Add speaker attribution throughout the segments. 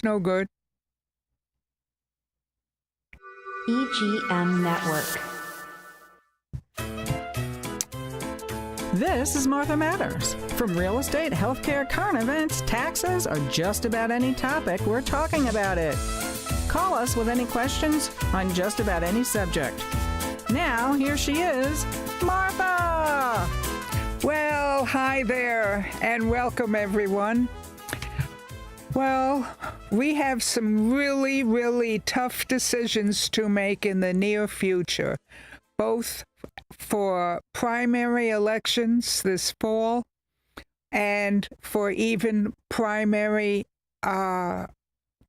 Speaker 1: no good.
Speaker 2: EGM Network.
Speaker 3: This is Martha Matters. From real estate, healthcare, current events, taxes, or just about any topic, we're talking about it. Call us with any questions on just about any subject. Now, here she is, Martha!
Speaker 1: Well, hi there, and welcome everyone. Well, we have some really, really tough decisions to make in the near future, both for primary elections this fall and for even primary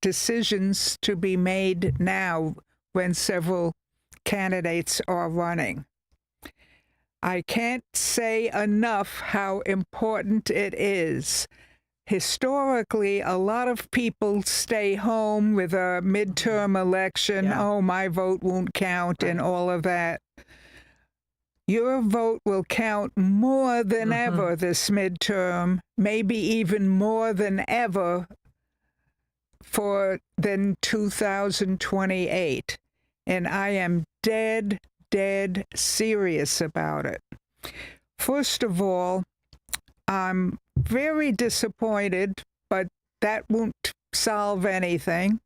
Speaker 1: decisions to be made now when several candidates are running. I can't say enough how important it is. Historically, a lot of people stay home with a midterm election.
Speaker 3: Yeah.
Speaker 1: Oh, my vote won't count and all of that. Your vote will count more than ever this midterm, maybe even more than ever than 2028. And I am dead serious about it. First of all, I'm very disappointed, but that won't solve anything.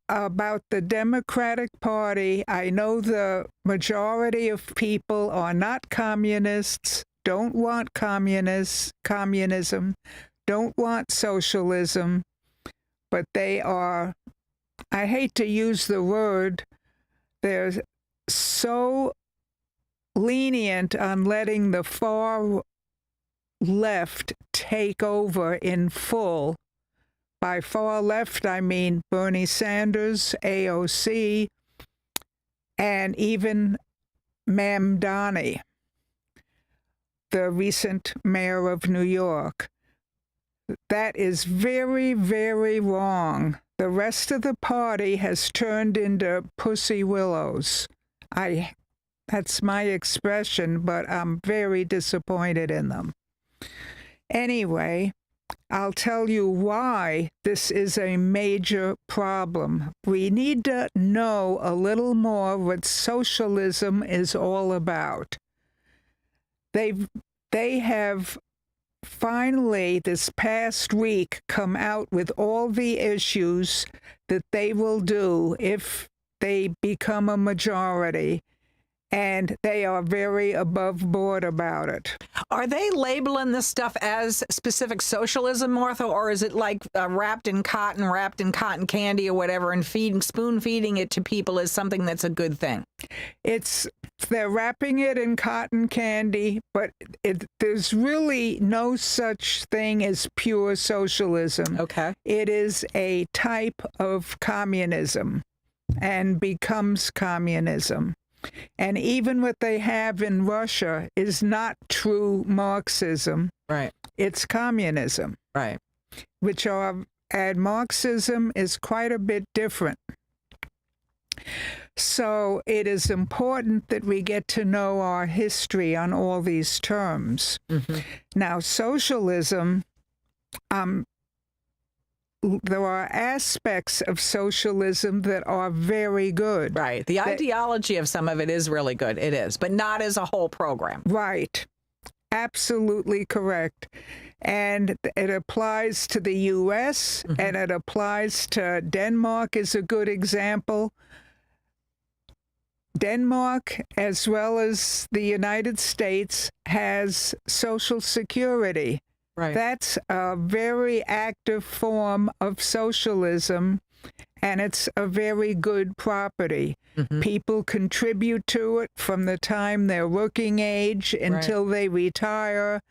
Speaker 1: About the Democratic Party, I know the majority of people are not communists, don't want communism, don't want socialism, but they are, I hate to use the word, they're so lenient on letting the far left take over in full. By far left, I mean Bernie Sanders, AOC, and even Mamdani, the recent mayor of New York. That is very, very wrong. The rest of the party has turned into pussy willows. That's my expression, but I'm very disappointed in them. Anyway, I'll tell you why this is a major problem. We need to know a little more what socialism is all about. They have finally, this past week, come out with all the issues that they will do if they become a majority. And they are very above board about it.
Speaker 3: Are they labeling this stuff as specific socialism, Martha, or is it like wrapped in cotton candy or whatever, and spoon feeding it to people as something that's a good thing?
Speaker 1: They're wrapping it in cotton candy, but there's really no such thing as pure socialism.
Speaker 3: Okay.
Speaker 1: It is a type of communism and becomes communism. And even what they have in Russia is not true Marxism.
Speaker 3: Right.
Speaker 1: It's communism.
Speaker 3: Right.
Speaker 1: And Marxism is quite a bit different. So it is important that we get to know our history on all these terms. Now, socialism, there are aspects of socialism that are very good.
Speaker 3: Right. The ideology of some of it is really good. It is, but not as a whole program.
Speaker 1: Right. Absolutely correct. And it applies to the U.S. and it applies to Denmark is a good example. Denmark, as well as the United States, has Social Security.
Speaker 3: Right.
Speaker 1: That's a very active form of socialism, and it's a very good property. People contribute to it from the time they're working age until they retire,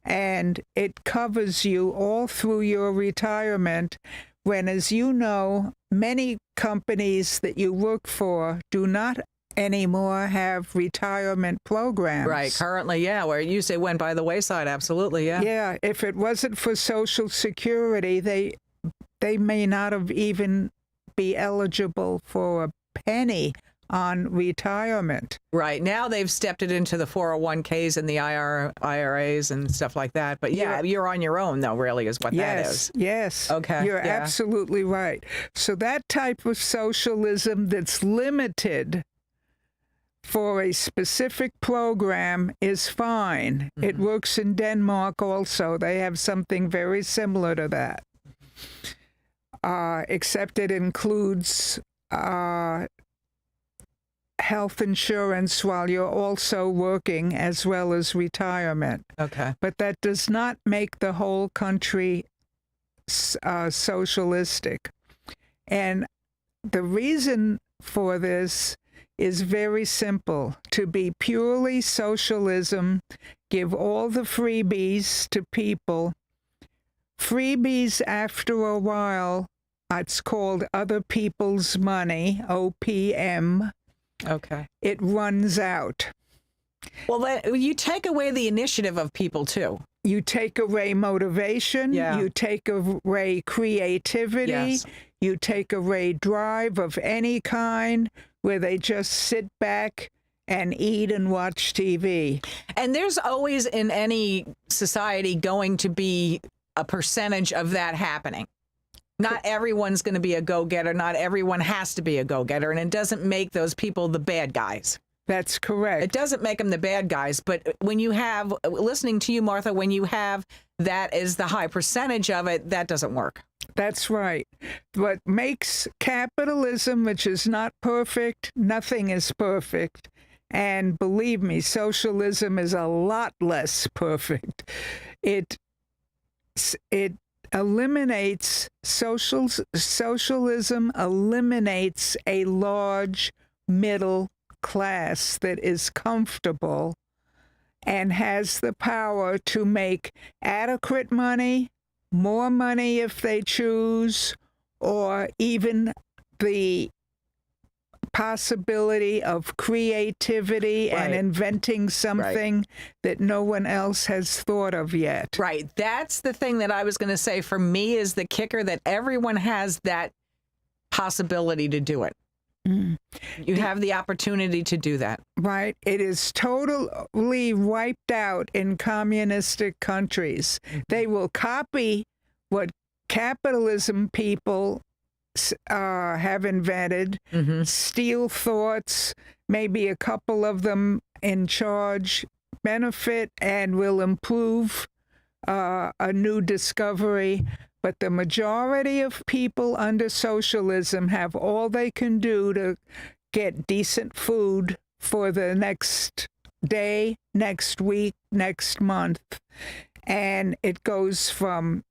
Speaker 1: and it covers you all through your retirement when, as you know, many companies that you work for do not anymore have retirement programs.
Speaker 3: Right. Currently, yeah, where it used to went by the wayside. Absolutely, yeah.
Speaker 1: Yeah. If it wasn't for Social Security, they may not have even be eligible for a penny on retirement.
Speaker 3: Right. Now they've stepped it into the 401ks and the IRAs and stuff like that. But yeah, you're on your own, though, really, is what that is.
Speaker 1: Yes.
Speaker 3: Okay.
Speaker 1: You're absolutely right. So that type of socialism that's limited for a specific program is fine. It works in Denmark also. They have something very similar to that, except it includes health insurance while you're also working as well as retirement.
Speaker 3: Okay.
Speaker 1: But that does not make the whole country socialistic. And the reason for this is very simple. To be purely socialism, give all the freebies to people. Freebies, after a while, it's called other people's money, OPM.
Speaker 3: Okay.
Speaker 1: It runs out.
Speaker 3: Well, you take away the initiative of people, too.
Speaker 1: You take away motivation.
Speaker 3: Yeah.
Speaker 1: You take away creativity.
Speaker 3: Yes.
Speaker 1: You take away drive of any kind where they just sit back and eat and watch TV.
Speaker 3: And there's always in any society going to be a percentage of that happening. Not everyone's going to be a go-getter. Not everyone has to be a go-getter. And it doesn't make those people the bad guys.
Speaker 1: That's correct.
Speaker 3: It doesn't make them the bad guys. But when you have, listening to you, Martha, when you have that as the high percentage of it, that doesn't work.
Speaker 1: That's right. What makes capitalism, which is not perfect, nothing is perfect. And believe me, socialism is a lot less perfect. It eliminates socialism eliminates a large middle class that is comfortable and has the power to make adequate money, more money if they choose, or even the possibility of creativity and inventing something that no one else has thought of yet.
Speaker 3: Right. That's the thing that I was going to say for me is the kicker, that everyone has that possibility to do it. You have the opportunity to do that.
Speaker 1: Right. It is totally wiped out in communistic countries. They will copy what capitalism people have invented, steal thoughts, maybe a couple of them in charge, benefit, and will improve a new discovery. But the majority of people under socialism have all they can do to get decent food for the next day, next week, next month. And it goes from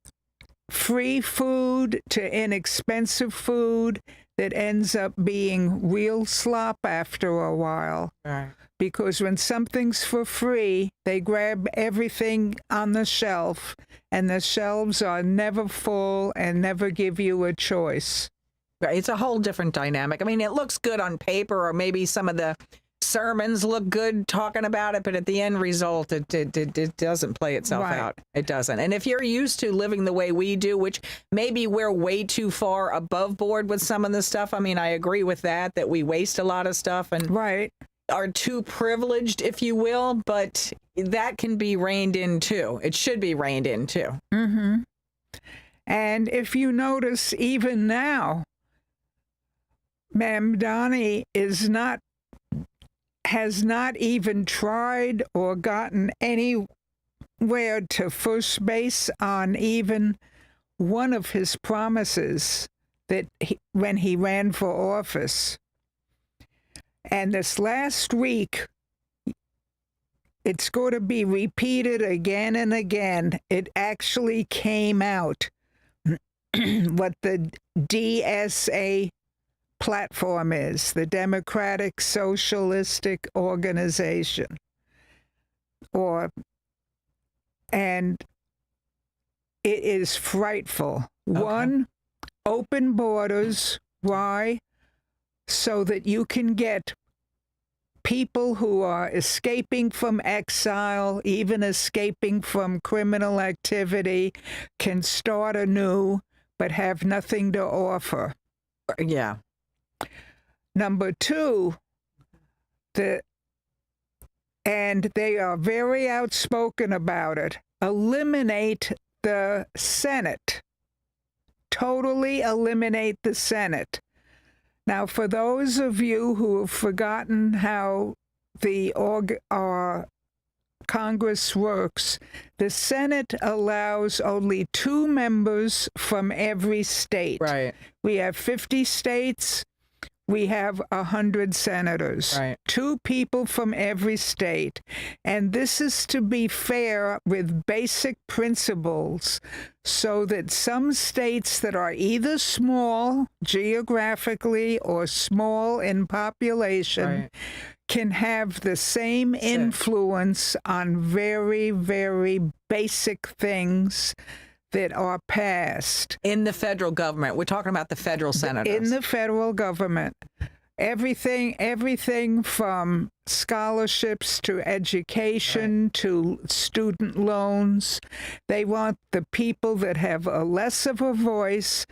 Speaker 1: free food to inexpensive food that ends up being real slop after a while.
Speaker 3: Right.
Speaker 1: Because when something's for free, they grab everything on the shelf, and the shelves are never full and never give you a choice.
Speaker 3: Right. It's a whole different dynamic. I mean, it looks good on paper, or maybe some of the sermons look good talking about it, but at the end result, it doesn't play itself out. It doesn't. And if you're used to living the way we do, which maybe we're way too far above board with some of the stuff. I mean, I agree with that we waste a lot of stuff and are too privileged, if you will, but that can be reined in too. It should be reined in too.
Speaker 1: Mm-hmm. And if you notice, even now, Ma'am Donnie has not even tried or gotten anywhere to first base on even one of his promises that when he ran for office. And this last week, it's going to be repeated again and again. It actually came out what the DSA platform is, the Democratic Socialistic Organization. And it is frightful. Okay. One, open borders. Why? So that you can get people who are escaping from exile, even escaping from criminal activity, can start anew, but have nothing to offer.
Speaker 3: Yeah.
Speaker 1: Number two, and they are very outspoken about it, eliminate the Senate. Totally eliminate the Senate. Now, for those of you who have forgotten how the Congress works, the Senate allows only 2 members from every state.
Speaker 3: Right.
Speaker 1: We have 50 states. We have 100 senators.
Speaker 3: Right.
Speaker 1: 2 people from every state. And this is to be fair with basic principles so that some states that are either small geographically or small in population can have the same influence on very, very basic things that are passed.
Speaker 3: In the federal government. We're talking about the federal senators.
Speaker 1: In the federal government. Everything from scholarships to education to student loans. They want the people that have a less of a voice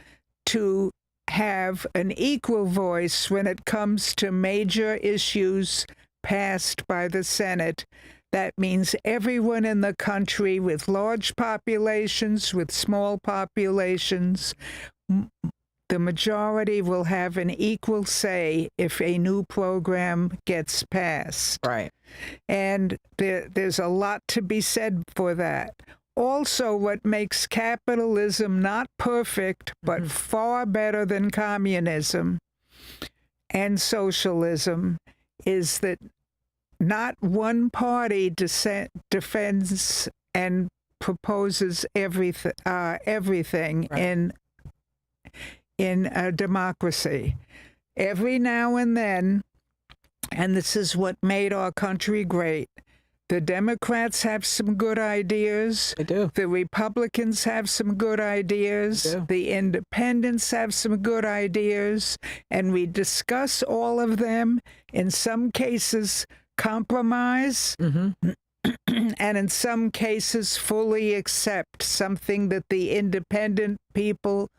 Speaker 1: to have an equal voice when it comes to major issues passed by the Senate. That means everyone in the country with large populations, with small populations, the majority will have an equal say if a new program gets passed.
Speaker 3: Right.
Speaker 1: And there's a lot to be said for that. Also, what makes capitalism not perfect, but far better than communism and socialism, is that not one party defends and proposes everything in a democracy. Every now and then, and this is what made our country great, the Democrats have some good ideas.
Speaker 3: They do.
Speaker 1: The Republicans have some good ideas.
Speaker 3: They do.
Speaker 1: The Independents have some good ideas. And we discuss all of them, in some cases compromise, and in some cases fully accept something that the independent people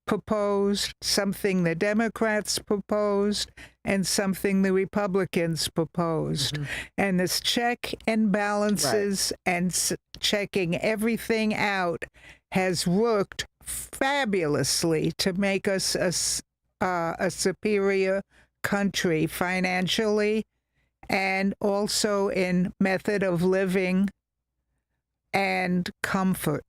Speaker 1: proposed, something the Democrats proposed, and something the Republicans proposed. And this check and balances and checking everything out has worked fabulously to make us a superior country financially and also in method of living and comfort.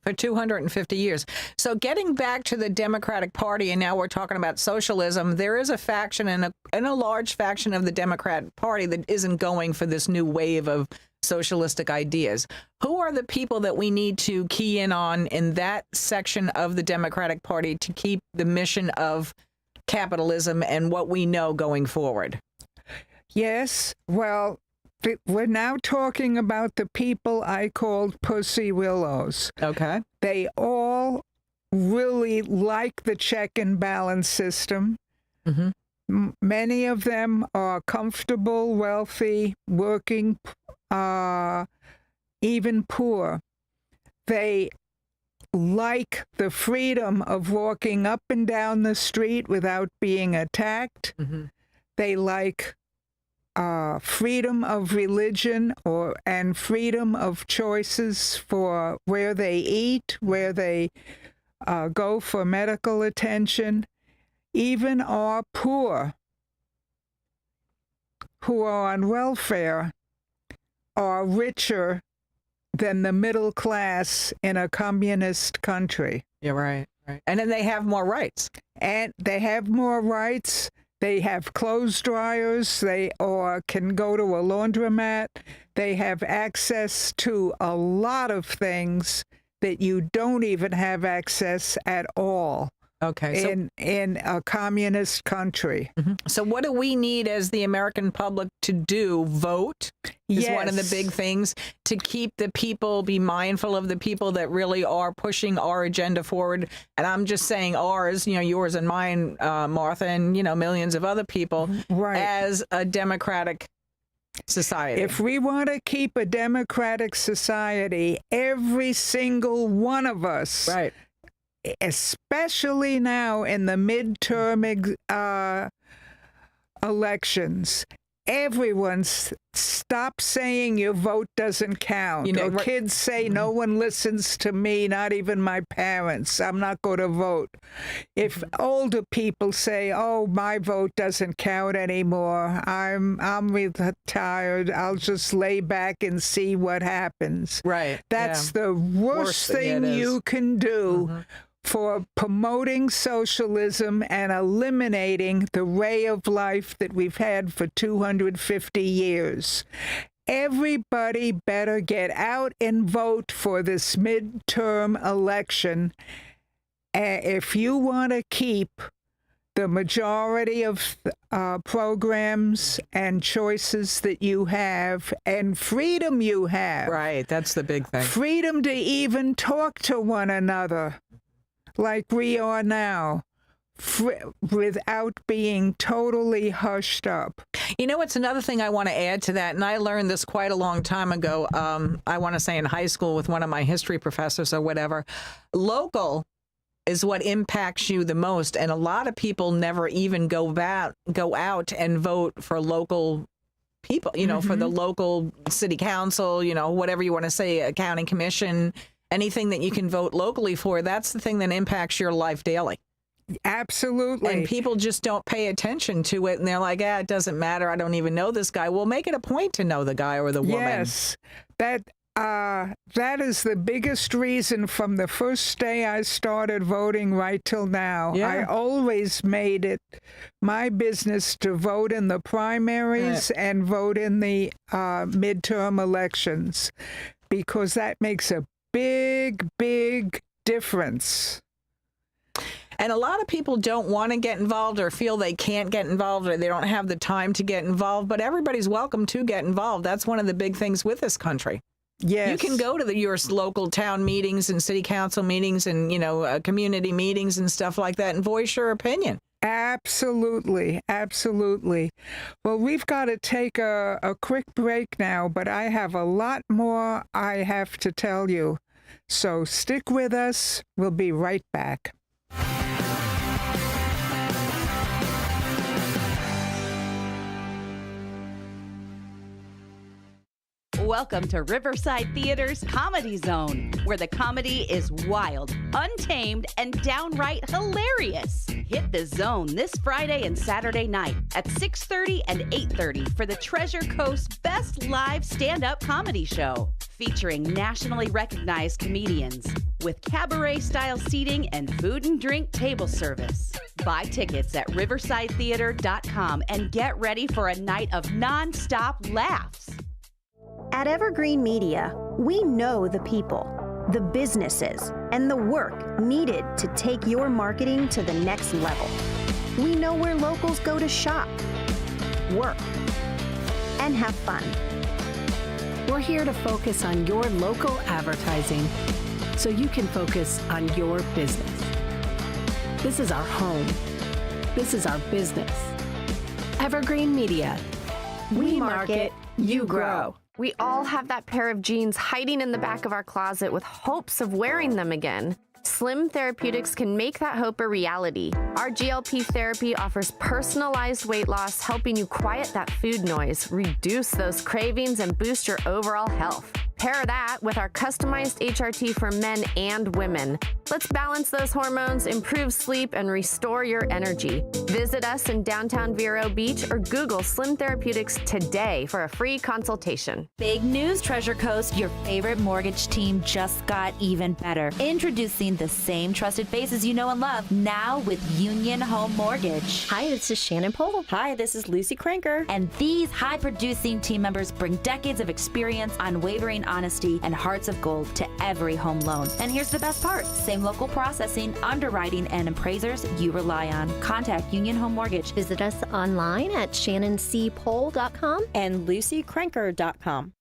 Speaker 3: For 250 years. So getting back to the Democratic Party, and now we're talking about socialism, there is a faction and a large faction of the Democratic Party that isn't going for this new wave of socialistic ideas. Who are the people that we need to key in on in that section of the Democratic Party to keep the mission of capitalism and what we know going forward?
Speaker 1: Yes, well, we're now talking about the people I called pussy willows.
Speaker 3: Okay.
Speaker 1: They all really like the check and balance system. Many of them are comfortable, wealthy, working, even poor. They like the freedom of walking up and down the street without being attacked. They like freedom of religion and freedom of choices for where they eat, where they go for medical attention. Even our poor who are on welfare are richer than the middle class in a communist country.
Speaker 3: Yeah, right. And then they have more rights.
Speaker 1: And they have more rights. They have clothes dryers, or can go to a laundromat. They have access to a lot of things that you don't even have access at all.
Speaker 3: Okay. So,
Speaker 1: in a communist country.
Speaker 3: So what do we need as the American public to do? Vote is one of the big things to keep the people, be mindful of the people that really are pushing our agenda forward. And I'm just saying ours, yours and mine, Martha, and, millions of other people as a democratic society.
Speaker 1: If we want to keep a democratic society, every single one of us, especially now in the midterm elections, everyone's stop saying your vote doesn't count.
Speaker 3: You know,
Speaker 1: or kids say no one listens to me, not even my parents. I'm not going to vote. If older people say, "Oh, my vote doesn't count anymore. I'm retired. I'll just lay back and see what happens."
Speaker 3: Right.
Speaker 1: That's the worst thing you can do for promoting socialism and eliminating the way of life that we've had for 250 years. Everybody better get out and vote for this midterm election if you want to keep the majority of programs and choices that you have and freedom you have.
Speaker 3: Right, that's the big thing.
Speaker 1: Freedom to even talk to one another like we are now, without being totally hushed up.
Speaker 3: You know, it's another thing I want to add to that, and I learned this quite a long time ago. I want to say in high school with one of my history professors or whatever. Local is what impacts you the most, and a lot of people never even go out and vote for local people, you know, for the local city council, you know, whatever you want to say, a county commission, anything that you can vote locally for. That's the thing that impacts your life daily.
Speaker 1: Absolutely.
Speaker 3: And people just don't pay attention to it, and they're like, it doesn't matter. I don't even know this guy. Well, make it a point to know the guy or the woman.
Speaker 1: Yes, that is the biggest reason from the first day I started voting right till now.
Speaker 3: Yeah.
Speaker 1: I always made it my business to vote in the primaries and vote in the midterm elections, because that makes a big, big difference.
Speaker 3: And a lot of people don't want to get involved or feel they can't get involved or they don't have the time to get involved, but everybody's welcome to get involved. That's one of the big things with this country.
Speaker 1: Yes.
Speaker 3: You can go to your local town meetings and city council meetings and, you know, community meetings and stuff like that and voice your opinion.
Speaker 1: Absolutely. Absolutely. Well, we've got to take a quick break now, but I have a lot more I have to tell you. So stick with us. We'll be right back.
Speaker 2: Welcome to Riverside Theater's Comedy Zone, where the comedy is wild, untamed, and downright hilarious. Hit the zone this Friday and Saturday night at 6:30 and 8:30 for the Treasure Coast's best live stand-up comedy show, featuring nationally recognized comedians with cabaret-style seating and food and drink table service. Buy tickets at riversidetheater.com and get ready for a night of non-stop laughs.
Speaker 4: At Evergreen Media, we know the people, the businesses, and the work needed to take your marketing to the next level. We know where locals go to shop, work, and have fun.
Speaker 5: We're here to focus on your local advertising so you can focus on your business. This is our home. This is our business. Evergreen Media. We market, you grow.
Speaker 6: We all have that pair of jeans hiding in the back of our closet with hopes of wearing them again. Slim Therapeutics can make that hope a reality. Our GLP therapy offers personalized weight loss, helping you quiet that food noise, reduce those cravings, and boost your overall health. Pair that with our customized HRT for men and women. Let's balance those hormones, improve sleep, and restore your energy. Visit us in downtown Vero Beach or Google Slim Therapeutics today for a free consultation.
Speaker 7: Big news, Treasure Coast. Your favorite mortgage team just got even better. Introducing the same trusted faces you know and love, now with Union Home Mortgage.
Speaker 4: Hi, this is Shannon Pohl.
Speaker 7: Hi, this is Lucy Cranker. And these high-producing team members bring decades of experience, unwavering honesty, and hearts of gold to every home loan. And here's the best part. Same local processing, underwriting, and appraisers you rely on. Contact Union Home Mortgage.
Speaker 4: Visit us online at shannonCpohl.com
Speaker 7: and LucyCranker.com.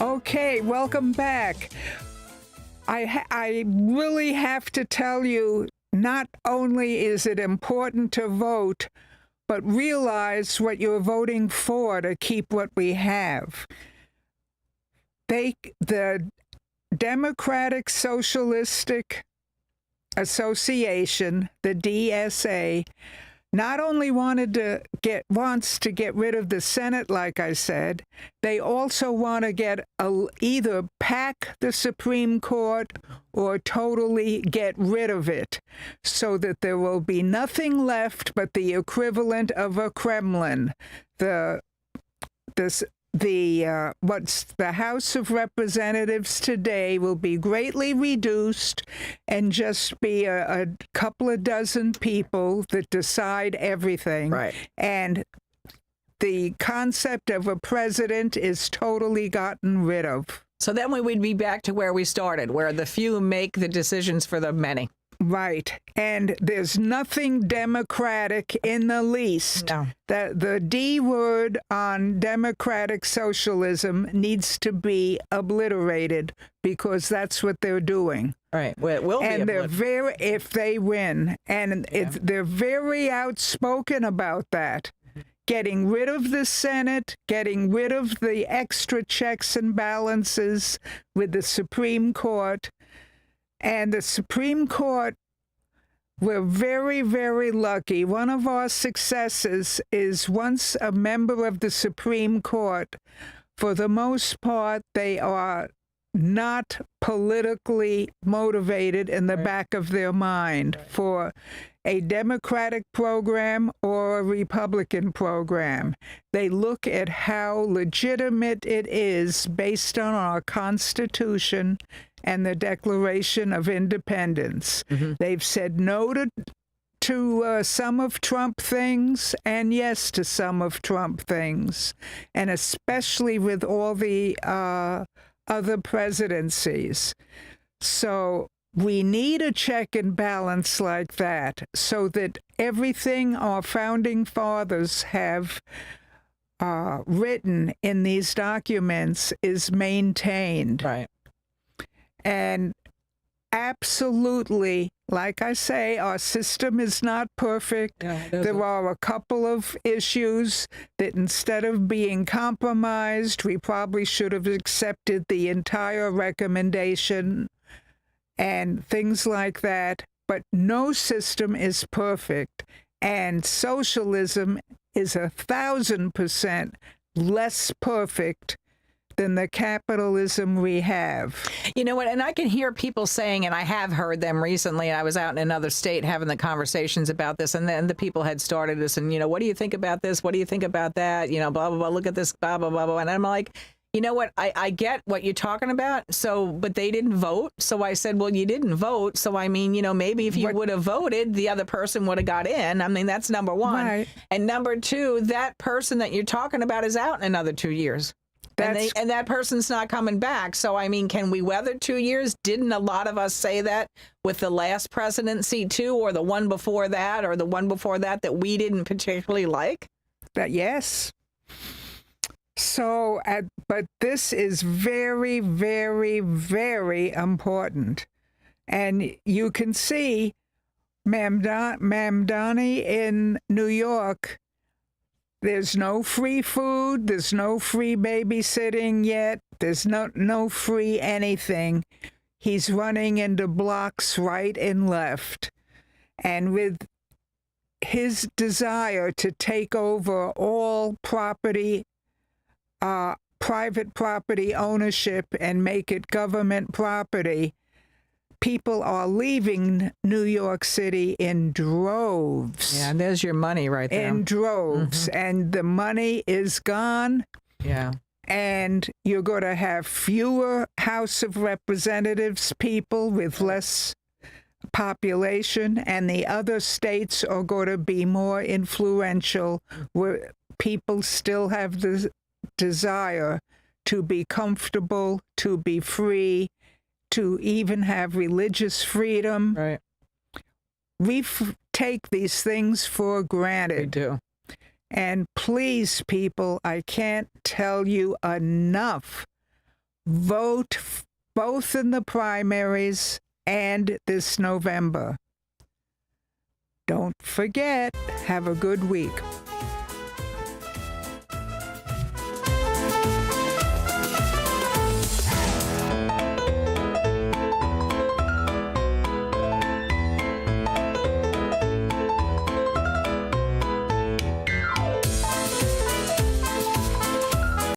Speaker 1: Okay, welcome back. I really have to tell you, not only is it important to vote, but realize what you're voting for to keep what we have. The Democratic Socialistic Association, the DSA, not only wants to get rid of the Senate, like I said, they also want to either pack the Supreme Court or totally get rid of it, so that there will be nothing left but the equivalent of a Kremlin. The House of Representatives today will be greatly reduced and just be a couple of dozen people that decide everything.
Speaker 3: Right.
Speaker 1: And the concept of a president is totally gotten rid of.
Speaker 3: So then we would be back to where we started, where the few make the decisions for the many.
Speaker 1: Right. And there's nothing democratic in the least.
Speaker 3: No.
Speaker 1: The D word on democratic socialism needs to be obliterated, because that's what they're doing.
Speaker 3: Right. Well, it will be.
Speaker 1: And they're if they win. And they're very outspoken about that. Getting rid of the Senate, getting rid of the extra checks and balances with the Supreme Court. And the Supreme Court, we're very, very lucky. One of our successes is, once a member of the Supreme Court, for the most part, they are not politically motivated in the back of their mind for a Democratic program or a Republican program. They look at how legitimate it is based on our Constitution and the Declaration of Independence. Mm-hmm. They've said no to some of Trump things and yes to some of Trump things, and especially with all the other presidencies. So we need a check and balance like that, so that everything our founding fathers have written in these documents is maintained.
Speaker 3: Right.
Speaker 1: And absolutely, like I say, our system is not perfect.
Speaker 3: Yeah,
Speaker 1: there are a couple of issues that, instead of being compromised, we probably should have accepted the entire recommendation and things like that. But no system is perfect. And socialism is 1,000% less perfect than the capitalism we have.
Speaker 3: You know what? And I can hear people saying, and I have heard them recently, I was out in another state having the conversations about this, and then the people had started this, and, what do you think about this? What do you think about that? Blah, blah, blah, look at this, blah, blah, blah, blah. And I'm like, you know what? I get what you're talking about. But they didn't vote. So I said, well, you didn't vote. So maybe if you would have voted, the other person would have got in. I mean, that's number one.
Speaker 1: Right.
Speaker 3: And number two, that person that you're talking about is out in another 2 years. And that person's not coming back. So, can we weather 2 years? Didn't a lot of us say that with the last presidency too, or the one before that, or the one before that we didn't particularly like?
Speaker 1: Yes. So, but this is very, very, very important. And you can see Mamdani in New York. There's no free food. There's no free babysitting yet. There's no free anything. He's running into blocks right and left. And with his desire to take over all property, private property ownership, and make it government property, people are leaving New York City in droves.
Speaker 3: Yeah, and there's your money right there.
Speaker 1: In droves. Mm-hmm. And the money is gone.
Speaker 3: Yeah.
Speaker 1: And you're going to have fewer House of Representatives people with less population, and the other states are going to be more influential, where people still have the desire to be comfortable, to be free, to even have religious freedom.
Speaker 3: Right.
Speaker 1: We take these things for granted.
Speaker 3: We do.
Speaker 1: And please, people, I can't tell you enough. Vote both in the primaries and this November. Don't forget, have a good week.